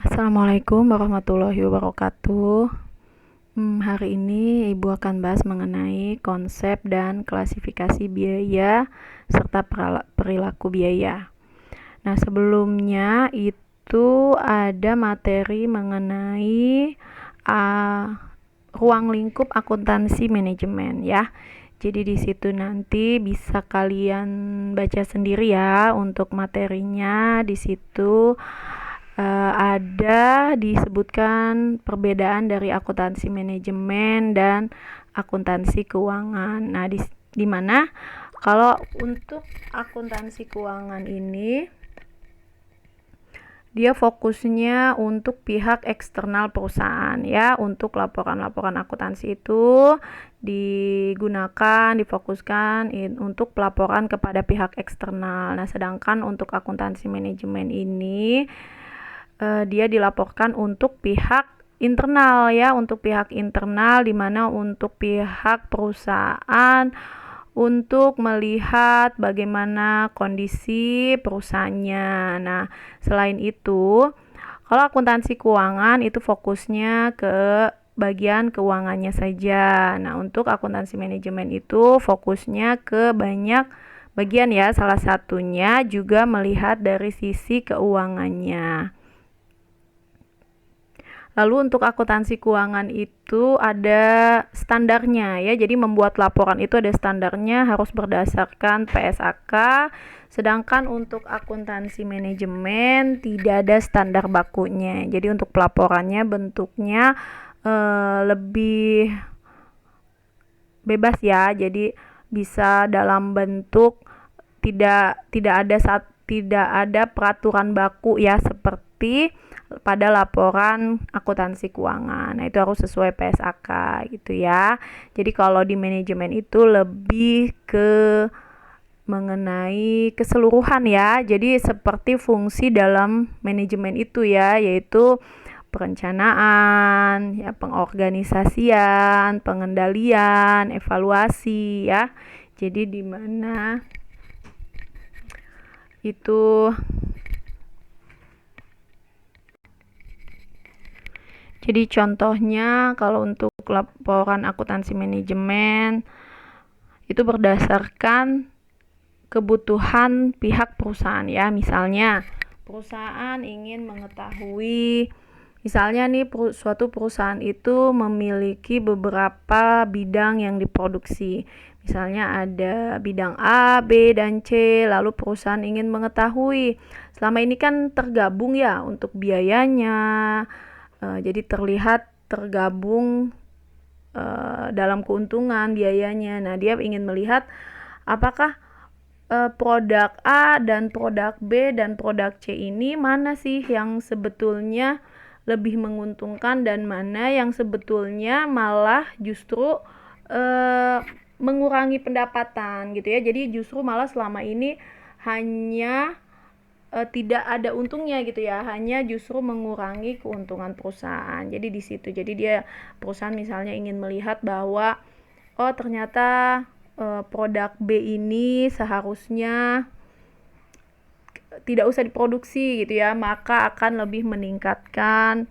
Assalamualaikum warahmatullahi wabarakatuh. Hari ini Ibu akan bahas mengenai konsep dan klasifikasi biaya serta perilaku biaya. Nah, sebelumnya itu ada materi mengenai ruang lingkup akuntansi manajemen ya. Jadi di situ nanti bisa kalian baca sendiri ya untuk materinya. Di situ ada disebutkan perbedaan dari akuntansi manajemen dan akuntansi keuangan. Nah, di mana kalau untuk akuntansi keuangan ini dia fokusnya untuk pihak eksternal perusahaan ya, untuk laporan-laporan akuntansi itu difokuskan untuk pelaporan kepada pihak eksternal. Nah, sedangkan untuk akuntansi manajemen ini dia dilaporkan untuk pihak internal ya, untuk pihak internal, di mana untuk pihak perusahaan untuk melihat bagaimana kondisi perusahaannya. Nah, selain itu, kalau akuntansi keuangan itu fokusnya ke bagian keuangannya saja. Nah, untuk akuntansi manajemen itu fokusnya ke banyak bagian ya, salah satunya juga melihat dari sisi keuangannya. Lalu untuk akuntansi keuangan itu ada standarnya ya. Jadi membuat laporan itu ada standarnya, harus berdasarkan PSAK. Sedangkan untuk akuntansi manajemen tidak ada standar bakunya. Jadi untuk pelaporannya bentuknya lebih bebas ya. Jadi bisa dalam bentuk tidak ada peraturan baku ya, seperti pada laporan akuntansi keuangan. Nah, itu harus sesuai PSAK gitu ya. Jadi kalau di manajemen itu lebih ke mengenai keseluruhan ya. Jadi seperti fungsi dalam manajemen itu ya, yaitu perencanaan, ya, pengorganisasian, pengendalian, evaluasi ya. Jadi di mana itu Jadi contohnya kalau untuk laporan akuntansi manajemen itu berdasarkan kebutuhan pihak perusahaan ya. Misalnya perusahaan ingin mengetahui, misalnya nih suatu perusahaan itu memiliki beberapa bidang yang diproduksi. Misalnya ada bidang A, B, dan C, lalu perusahaan ingin mengetahui. Selama ini kan tergabung ya untuk biayanya, jadi terlihat tergabung dalam keuntungan biayanya. Nah, dia ingin melihat apakah produk A dan produk B dan produk C ini mana sih yang sebetulnya lebih menguntungkan dan mana yang sebetulnya malah justru mengurangi pendapatan gitu ya. Jadi justru malah selama ini hanya tidak ada untungnya gitu ya, hanya justru mengurangi keuntungan perusahaan. Jadi di situ, jadi dia perusahaan misalnya ingin melihat bahwa ternyata produk B ini seharusnya tidak usah diproduksi gitu ya, maka akan lebih meningkatkan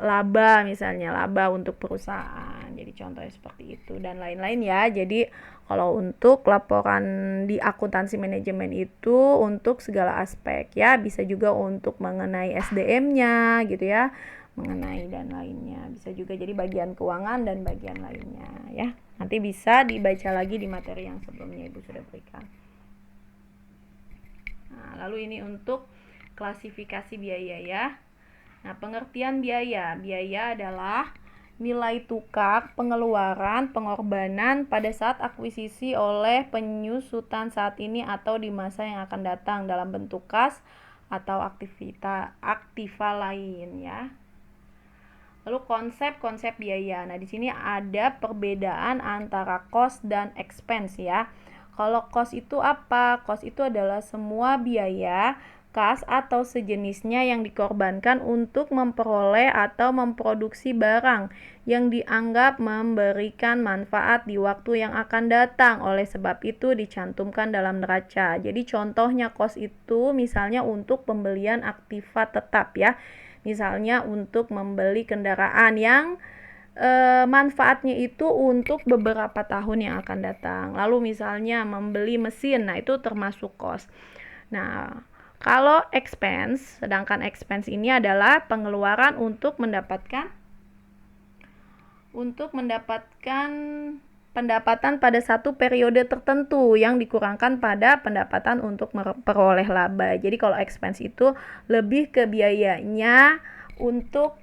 laba, misalnya laba untuk perusahaan. Jadi contohnya seperti itu dan lain-lain ya. Jadi kalau untuk laporan di akuntansi manajemen itu untuk segala aspek ya, bisa juga untuk mengenai SDM-nya gitu ya, mengenai dan lainnya. Bisa juga jadi bagian keuangan dan bagian lainnya ya. Nanti bisa dibaca lagi di materi yang sebelumnya Ibu sudah berikan. Nah, lalu ini untuk klasifikasi biaya ya. Nah, pengertian biaya. Biaya adalah nilai tukar, pengeluaran, pengorbanan pada saat akuisisi oleh penyusutan saat ini atau di masa yang akan datang dalam bentuk kas atau aktiva lain ya. Lalu konsep biaya. Nah, di sini ada perbedaan antara cost dan expense ya. Kalau cost itu apa? Cost itu adalah semua biaya kas atau sejenisnya yang dikorbankan untuk memperoleh atau memproduksi barang yang dianggap memberikan manfaat di waktu yang akan datang. Oleh sebab itu dicantumkan dalam neraca. Jadi contohnya kos itu misalnya untuk pembelian aktiva tetap ya. Misalnya untuk membeli kendaraan yang manfaatnya itu untuk beberapa tahun yang akan datang. Lalu misalnya membeli mesin, nah itu termasuk kos. Nah, kalau expense, sedangkan expense ini adalah pengeluaran untuk mendapatkan pendapatan pada satu periode tertentu yang dikurangkan pada pendapatan untuk memperoleh laba. Jadi kalau expense itu lebih ke biayanya untuk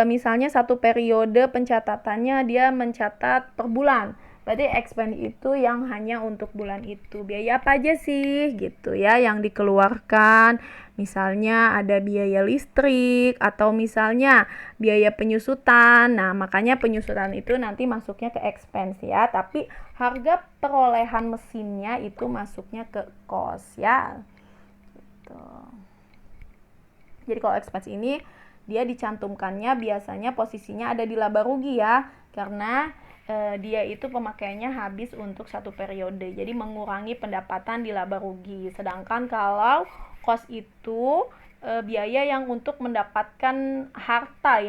misalnya satu periode pencatatannya dia mencatat per bulan. Berarti expense itu yang hanya untuk bulan itu. Biaya apa aja sih gitu ya yang dikeluarkan? Misalnya ada biaya listrik atau misalnya biaya penyusutan. Nah, makanya penyusutan itu nanti masuknya ke expense ya. Tapi harga perolehan mesinnya itu masuknya ke cost ya. Gitu. Jadi kalau expense ini dia dicantumkannya biasanya posisinya ada di laba rugi ya. Karena dia itu pemakaiannya habis untuk satu periode, jadi mengurangi pendapatan di laba rugi. Sedangkan kalau cost itu biaya yang untuk mendapatkan harta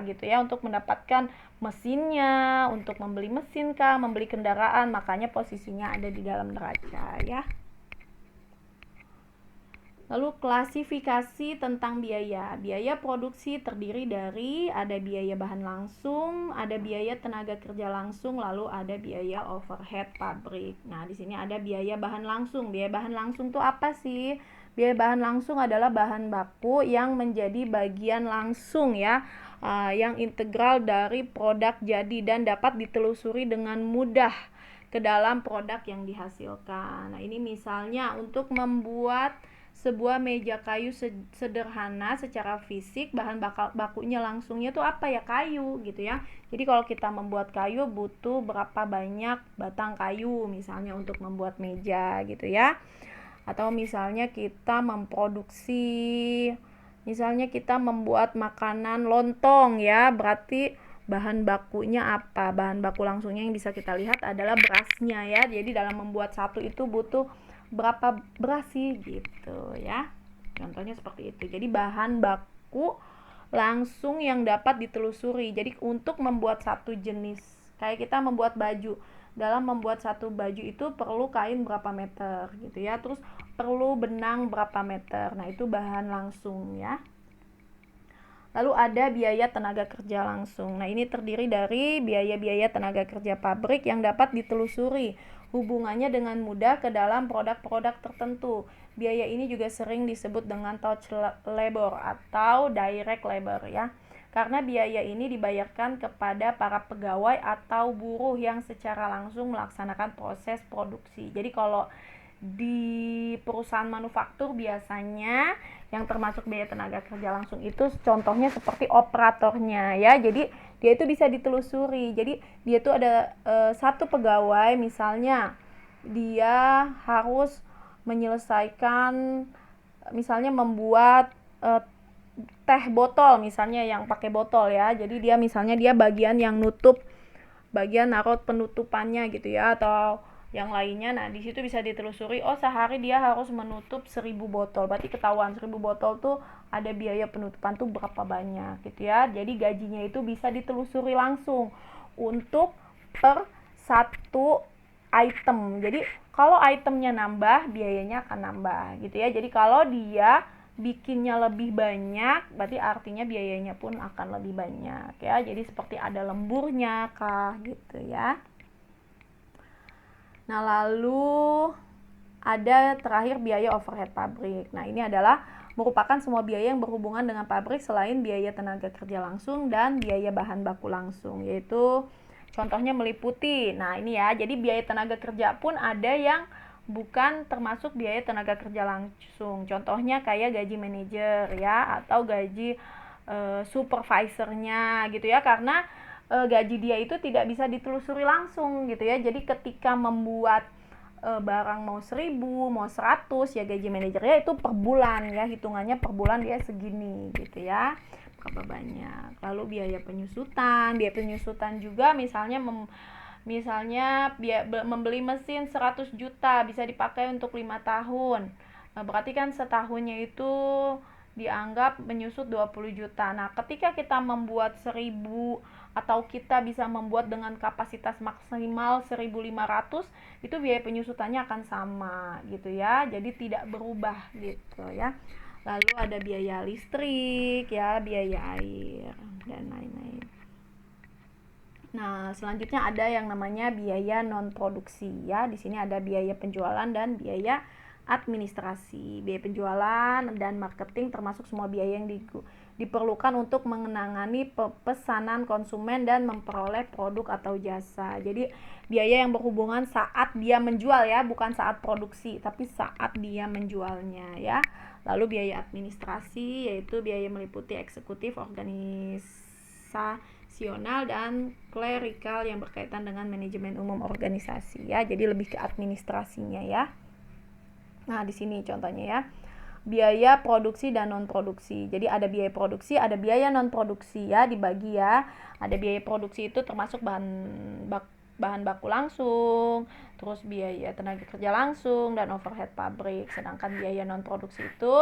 gitu ya, untuk mendapatkan mesinnya, untuk membeli mesin kah, membeli kendaraan, makanya posisinya ada di dalam neraca ya. Lalu klasifikasi tentang biaya. Biaya produksi terdiri dari ada biaya bahan langsung, ada biaya tenaga kerja langsung, lalu ada biaya overhead pabrik. Nah, di sini ada biaya bahan langsung. Biaya bahan langsung itu apa sih? Biaya bahan langsung adalah bahan baku yang menjadi bagian langsung ya, yang integral dari produk jadi dan dapat ditelusuri dengan mudah ke dalam produk yang dihasilkan. Nah, ini misalnya untuk membuat sebuah meja kayu sederhana secara fisik, bahan bakunya langsungnya tuh apa ya? Kayu gitu ya. Jadi kalau kita membuat kayu butuh berapa banyak batang kayu misalnya untuk membuat meja gitu ya. Atau misalnya kita membuat makanan lontong ya, berarti bahan bakunya apa? Bahan baku langsungnya yang bisa kita lihat adalah berasnya ya. Jadi dalam membuat satu itu butuh berapa beras sih gitu ya. Contohnya seperti itu. Jadi bahan baku langsung yang dapat ditelusuri. Jadi untuk membuat satu jenis, kayak kita membuat baju, dalam membuat satu baju itu perlu kain berapa meter gitu ya, terus perlu benang berapa meter. Nah, itu bahan langsung ya. Lalu ada biaya tenaga kerja langsung. Nah, ini terdiri dari biaya-biaya tenaga kerja pabrik yang dapat ditelusuri hubungannya dengan mudah ke dalam produk-produk tertentu. Biaya ini juga sering disebut dengan touch labor atau direct labor ya. Karena biaya ini dibayarkan kepada para pegawai atau buruh yang secara langsung melaksanakan proses produksi. Jadi kalau di perusahaan manufaktur biasanya yang termasuk biaya tenaga kerja langsung itu contohnya seperti operatornya ya. Jadi dia itu bisa ditelusuri. Jadi dia itu ada satu pegawai misalnya dia harus menyelesaikan misalnya membuat teh botol misalnya yang pakai botol ya. Jadi dia misalnya dia bagian yang nutup, bagian naruh penutupannya gitu ya, atau yang lainnya. Nah, di situ bisa ditelusuri, oh sehari dia harus menutup 1000 botol. Berarti ketahuan 1000 botol tuh ada biaya penutupan tuh berapa banyak gitu ya. Jadi gajinya itu bisa ditelusuri langsung untuk per satu item. Jadi kalau itemnya nambah, biayanya akan nambah gitu ya. Jadi kalau dia bikinnya lebih banyak, berarti artinya biayanya pun akan lebih banyak ya. Jadi seperti ada lemburnya kah gitu ya. Nah, lalu ada terakhir biaya overhead pabrik. Nah, ini adalah merupakan semua biaya yang berhubungan dengan pabrik selain biaya tenaga kerja langsung dan biaya bahan baku langsung, yaitu contohnya meliputi. Nah, ini ya. Jadi biaya tenaga kerja pun ada yang bukan termasuk biaya tenaga kerja langsung. Contohnya kayak gaji manajer ya, atau gaji supervisornya gitu ya, karena gaji dia itu tidak bisa ditelusuri langsung gitu ya. Jadi ketika membuat barang mau 1.000, mau 100, ya gaji manajernya itu per bulan ya, hitungannya per bulan dia segini gitu ya, berapa banyak. Lalu biaya penyusutan juga misalnya membeli mesin 100 juta bisa dipakai untuk 5 tahun. Nah, berarti kan setahunnya itu dianggap menyusut 20 juta. Nah, ketika kita membuat 1.000 atau kita bisa membuat dengan kapasitas maksimal 1.500, itu biaya penyusutannya akan sama gitu ya. Jadi tidak berubah gitu ya. Lalu ada biaya listrik ya, biaya air dan lain-lain. Nah, selanjutnya ada yang namanya biaya non produksi ya. Di sini ada biaya penjualan dan biaya administrasi. Biaya penjualan dan marketing termasuk semua biaya yang diperlukan untuk menangani pesanan konsumen dan memperoleh produk atau jasa. Jadi biaya yang berhubungan saat dia menjual ya, bukan saat produksi, tapi saat dia menjualnya ya. Lalu biaya administrasi yaitu biaya meliputi eksekutif, organisasional dan klerikal yang berkaitan dengan manajemen umum organisasi ya. Jadi lebih ke administrasinya ya. Nah, di sini contohnya ya. Biaya produksi dan non produksi. Jadi ada biaya produksi, ada biaya non produksi ya, dibagi ya. Ada biaya produksi itu termasuk bahan baku langsung, terus biaya tenaga kerja langsung dan overhead pabrik. Sedangkan biaya non produksi itu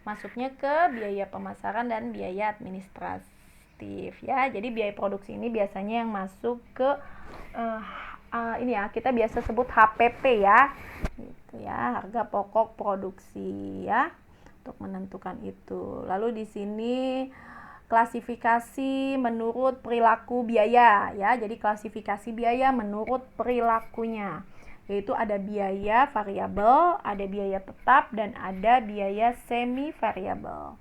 masuknya ke biaya pemasaran dan biaya administratif ya. Jadi biaya produksi ini biasanya yang masuk ke ini ya, kita biasa sebut HPP ya, gitu ya, harga pokok produksi ya, untuk menentukan itu. Lalu di sini klasifikasi menurut perilaku biaya ya. Jadi klasifikasi biaya menurut perilakunya, yaitu ada biaya variabel, ada biaya tetap, dan ada biaya semi variabel.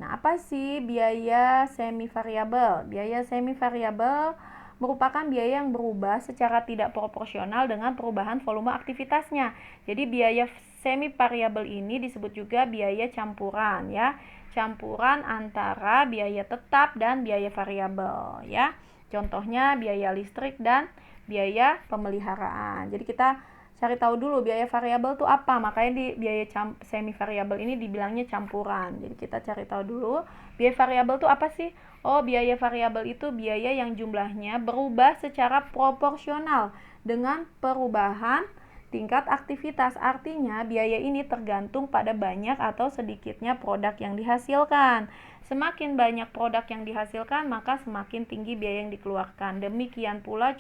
Nah, apa sih biaya semi variabel? Biaya semi variabel merupakan biaya yang berubah secara tidak proporsional dengan perubahan volume aktivitasnya. Jadi biaya semi variabel ini disebut juga biaya campuran ya. Campuran antara biaya tetap dan biaya variabel ya. Contohnya biaya listrik dan biaya pemeliharaan. Jadi kita cari tahu dulu biaya variabel itu apa. Makanya di biaya semi variabel ini dibilangnya campuran. Jadi kita cari tahu dulu biaya variabel itu apa sih? Oh, biaya variabel itu biaya yang jumlahnya berubah secara proporsional dengan perubahan tingkat aktivitas. Artinya, biaya ini tergantung pada banyak atau sedikitnya produk yang dihasilkan. Semakin banyak produk yang dihasilkan, maka semakin tinggi biaya yang dikeluarkan. Demikian pula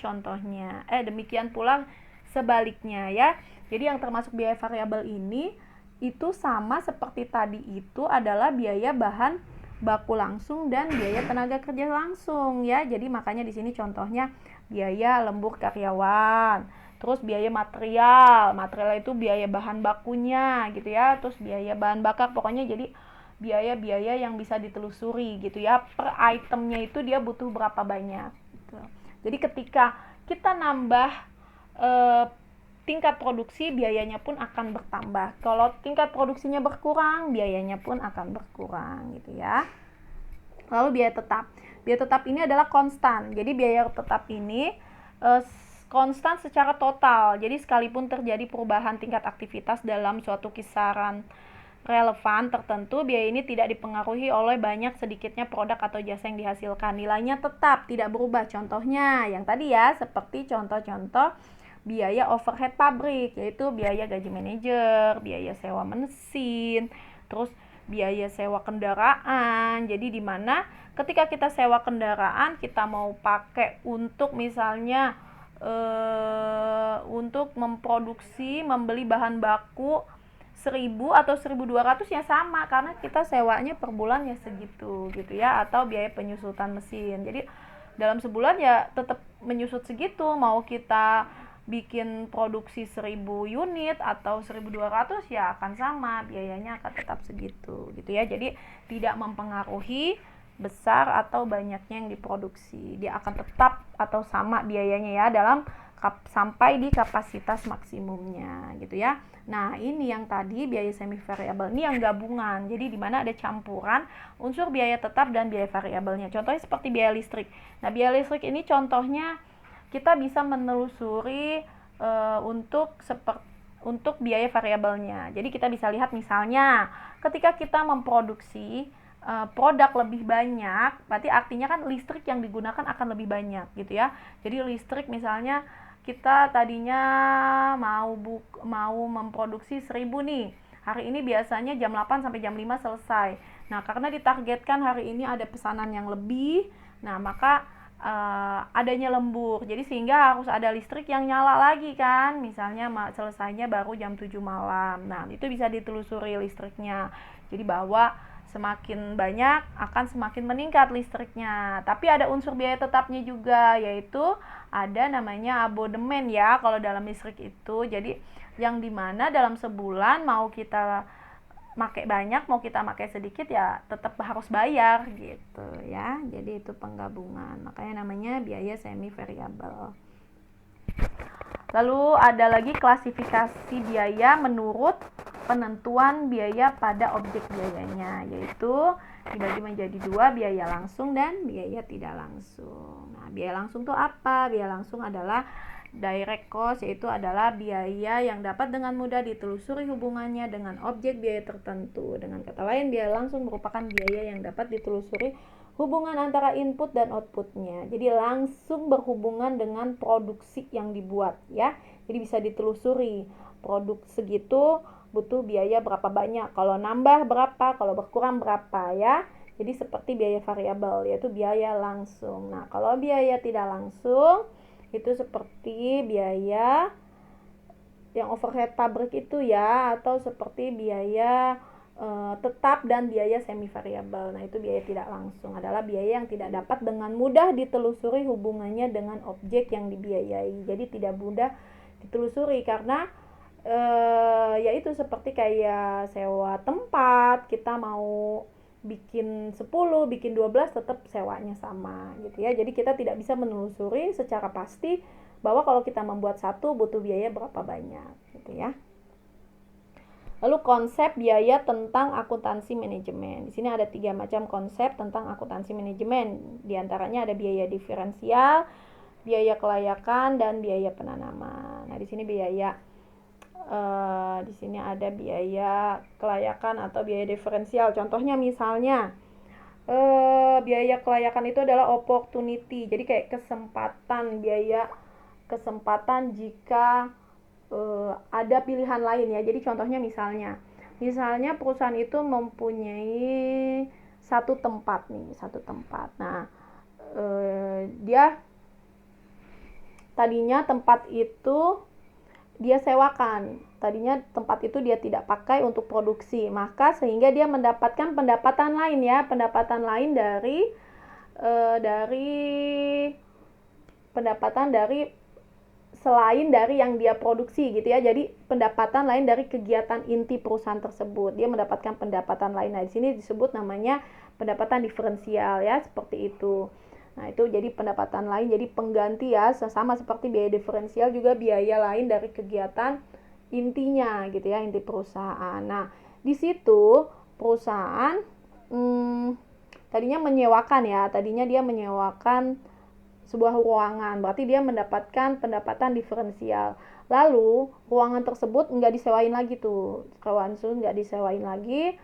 sebaliknya ya. Jadi yang termasuk biaya variabel ini itu sama seperti tadi itu adalah biaya bahan baku langsung dan biaya tenaga kerja langsung ya. Jadi makanya di sini contohnya biaya lembur karyawan, terus biaya material itu biaya bahan bakunya gitu ya, terus biaya bahan bakar, pokoknya jadi biaya-biaya yang bisa ditelusuri gitu ya, per itemnya itu dia butuh berapa banyak gitu. Jadi ketika kita nambah tingkat produksi, biayanya pun akan bertambah. Kalau tingkat produksinya berkurang, biayanya pun akan berkurang gitu ya. Lalu biaya tetap. Biaya tetap ini adalah konstan. Jadi biaya tetap ini konstan secara total. Jadi sekalipun terjadi perubahan tingkat aktivitas dalam suatu kisaran relevan tertentu, biaya ini tidak dipengaruhi oleh banyak sedikitnya produk atau jasa yang dihasilkan. Nilainya tetap tidak berubah. Contohnya yang tadi ya, seperti contoh-contoh biaya overhead pabrik, yaitu biaya gaji manajer, biaya sewa mesin, terus biaya sewa kendaraan. Jadi di mana ketika kita sewa kendaraan, kita mau pakai untuk misalnya untuk memproduksi, membeli bahan baku 1.000 atau 1.200 ya sama, karena kita sewanya per bulan ya segitu gitu ya, atau biaya penyusutan mesin. Jadi dalam sebulan ya tetap menyusut segitu, mau kita bikin produksi 1.000 unit atau 1.200 ya akan sama, biayanya akan tetap segitu gitu ya. Jadi tidak mempengaruhi besar atau banyaknya yang diproduksi, dia akan tetap atau sama biayanya ya dalam sampai di kapasitas maksimumnya gitu ya. Nah, ini yang tadi biaya semi variabel ini yang gabungan. Jadi di mana ada campuran unsur biaya tetap dan biaya variabelnya. Contohnya seperti biaya listrik. Nah, biaya listrik ini contohnya kita bisa menelusuri untuk untuk biaya variabelnya. Jadi kita bisa lihat misalnya ketika kita memproduksi produk lebih banyak, berarti artinya kan listrik yang digunakan akan lebih banyak gitu ya. Jadi listrik misalnya kita tadinya mau memproduksi 1000 nih. Hari ini biasanya jam 8 sampai jam 5 selesai. Nah, karena ditargetkan hari ini ada pesanan yang lebih, nah maka adanya lembur. Jadi sehingga harus ada listrik yang nyala lagi kan. Misalnya selesainya baru jam 7 malam. Nah, itu bisa ditelusuri listriknya. Jadi bahwa semakin banyak akan semakin meningkat listriknya. Tapi ada unsur biaya tetapnya juga, yaitu ada namanya abodemen ya kalau dalam listrik itu. Jadi yang dimana dalam sebulan mau kita pakai banyak mau kita pakai sedikit ya tetap harus bayar gitu ya. Jadi itu penggabungan, makanya namanya biaya semi variabel. Lalu ada lagi klasifikasi biaya menurut penentuan biaya pada objek biayanya, yaitu dibagi menjadi dua, biaya langsung dan biaya tidak langsung. Nah, biaya langsung itu apa? Biaya langsung adalah direct cost, yaitu adalah biaya yang dapat dengan mudah ditelusuri hubungannya dengan objek biaya tertentu. Dengan kata lain, biaya langsung merupakan biaya yang dapat ditelusuri hubungan antara input dan outputnya. Jadi langsung berhubungan dengan produksi yang dibuat ya. Jadi bisa ditelusuri produk segitu butuh biaya berapa banyak, kalau nambah berapa, kalau berkurang berapa ya. Jadi seperti biaya variabel, yaitu biaya langsung. Nah, kalau biaya tidak langsung itu seperti biaya yang overhead pabrik itu ya, atau seperti biaya tetap dan biaya semi variabel. Nah, itu biaya tidak langsung adalah biaya yang tidak dapat dengan mudah ditelusuri hubungannya dengan objek yang dibiayai. Jadi tidak mudah ditelusuri karena yaitu seperti kayak sewa tempat, kita mau bikin 10, bikin 12 tetap sewanya sama gitu ya. Jadi kita tidak bisa menelusuri secara pasti bahwa kalau kita membuat satu butuh biaya berapa banyak gitu ya. Lalu konsep biaya tentang akuntansi manajemen. Di sini ada 3 macam konsep tentang akuntansi manajemen. Di antaranya ada biaya diferensial, biaya kelayakan, dan biaya penanaman. Nah, di sini di sini ada biaya kelayakan atau biaya diferensial. Contohnya misalnya biaya kelayakan itu adalah opportunity. Jadi kayak kesempatan, biaya kesempatan jika ada pilihan lain ya. Jadi contohnya misalnya perusahaan itu mempunyai satu tempat. Nah, dia tadinya tempat itu dia sewakan. Tadinya tempat itu dia tidak pakai untuk produksi, maka sehingga dia mendapatkan pendapatan lain ya, pendapatan lain dari pendapatan dari selain dari yang dia produksi gitu ya. Jadi pendapatan lain dari kegiatan inti perusahaan tersebut. Dia mendapatkan pendapatan lain. Nah, di sini disebut namanya pendapatan diferensial ya, seperti itu. Nah, itu jadi pendapatan lain, jadi pengganti ya, sama seperti biaya diferensial juga biaya lain dari kegiatan intinya gitu ya, inti perusahaan. Nah, di situ perusahaan tadinya dia menyewakan sebuah ruangan, berarti dia mendapatkan pendapatan diferensial. Lalu ruangan tersebut nggak disewain lagi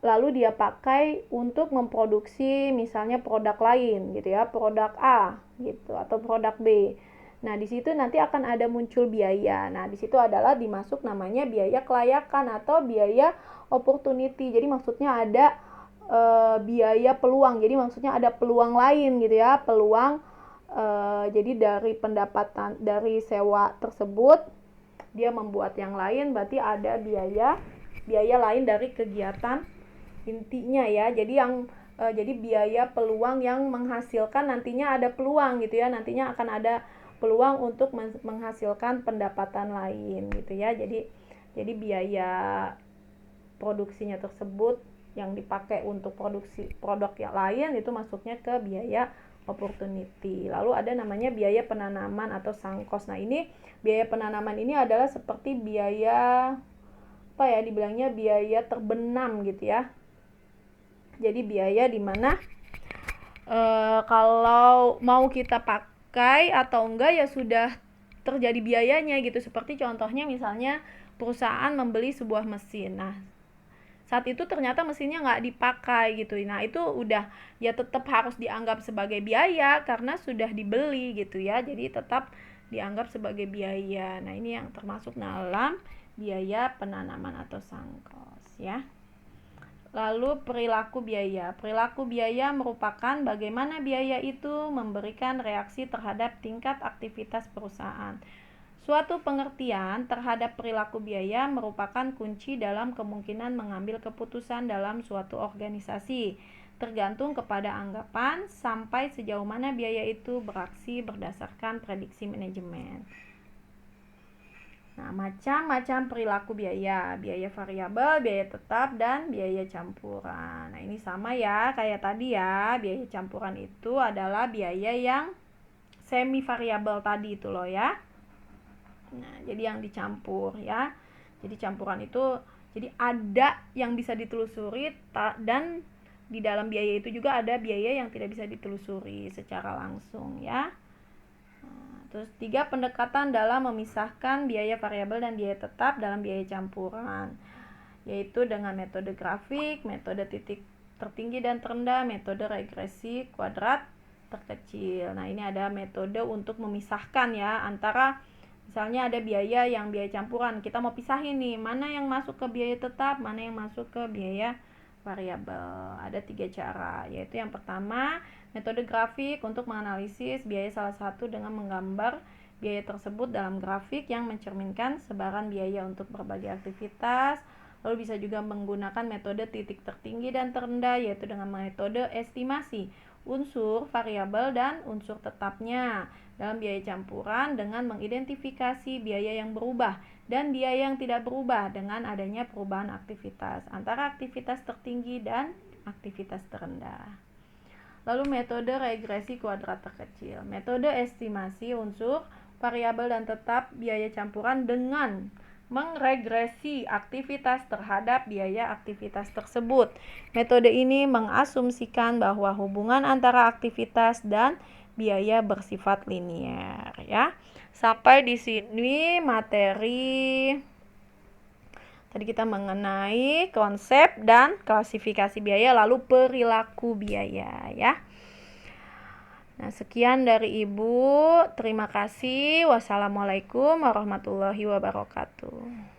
lalu dia pakai untuk memproduksi misalnya produk lain gitu ya, produk A gitu atau produk B. Nah, di situ nanti akan ada muncul biaya. Nah, di situ adalah dimasuk namanya biaya kelayakan atau biaya opportunity. Jadi maksudnya ada biaya peluang. Jadi maksudnya ada peluang lain gitu ya, peluang jadi dari pendapatan dari sewa tersebut dia membuat yang lain, berarti ada biaya lain dari kegiatan intinya ya. Jadi biaya peluang yang menghasilkan nantinya ada peluang gitu ya. Nantinya akan ada peluang untuk menghasilkan pendapatan lain gitu ya. Jadi biaya produksinya tersebut yang dipakai untuk produksi produk yang lain itu masuknya ke biaya opportunity. Lalu ada namanya biaya penanaman atau sunk cost. Nah, ini biaya penanaman ini adalah seperti biaya dibilangnya biaya terbenam gitu ya. Jadi biaya di mana kalau mau kita pakai atau enggak ya sudah terjadi biayanya gitu. Seperti contohnya misalnya perusahaan membeli sebuah mesin. Nah, saat itu ternyata mesinnya nggak dipakai gitu. Nah, itu udah ya tetap harus dianggap sebagai biaya karena sudah dibeli gitu ya. Jadi tetap dianggap sebagai biaya. Nah, ini yang termasuk dalam biaya penanaman atau sunk cost ya. Lalu perilaku biaya. Perilaku biaya merupakan bagaimana biaya itu memberikan reaksi terhadap tingkat aktivitas perusahaan. Suatu pengertian terhadap perilaku biaya merupakan kunci dalam kemungkinan mengambil keputusan dalam suatu organisasi, tergantung kepada anggapan sampai sejauh mana biaya itu beraksi berdasarkan prediksi manajemen. Nah, macam-macam perilaku biaya, biaya variabel, biaya tetap, dan biaya campuran. Nah, ini sama ya, kayak tadi ya, biaya campuran itu adalah biaya yang semi variabel tadi itu loh ya. Nah, jadi yang dicampur ya. Jadi campuran itu, jadi ada yang bisa ditelusuri dan di dalam biaya itu juga ada biaya yang tidak bisa ditelusuri secara langsung ya. Terus 3, pendekatan dalam memisahkan biaya variabel dan biaya tetap dalam biaya campuran, yaitu dengan metode grafik, metode titik tertinggi dan terendah, metode regresi kuadrat terkecil. Nah, ini ada metode untuk memisahkan ya antara misalnya ada biaya yang biaya campuran. Kita mau pisahin nih, mana yang masuk ke biaya tetap, mana yang masuk ke biaya variabel. Ada 3 cara, yaitu yang pertama metode grafik untuk menganalisis biaya salah satu dengan menggambar biaya tersebut dalam grafik yang mencerminkan sebaran biaya untuk berbagai aktivitas. Lalu bisa juga menggunakan metode titik tertinggi dan terendah, yaitu dengan metode estimasi unsur variabel dan unsur tetapnya dalam biaya campuran dengan mengidentifikasi biaya yang berubah dan biaya yang tidak berubah dengan adanya perubahan aktivitas antara aktivitas tertinggi dan aktivitas terendah. Lalu metode regresi kuadrat terkecil. Metode estimasi unsur variabel dan tetap biaya campuran dengan mengregresi aktivitas terhadap biaya aktivitas tersebut. Metode ini mengasumsikan bahwa hubungan antara aktivitas dan biaya bersifat linear ya. Sampai di sini materi tadi kita mengenai konsep dan klasifikasi biaya, lalu perilaku biaya ya. Nah, sekian dari Ibu. Terima kasih. Wassalamualaikum warahmatullahi wabarakatuh.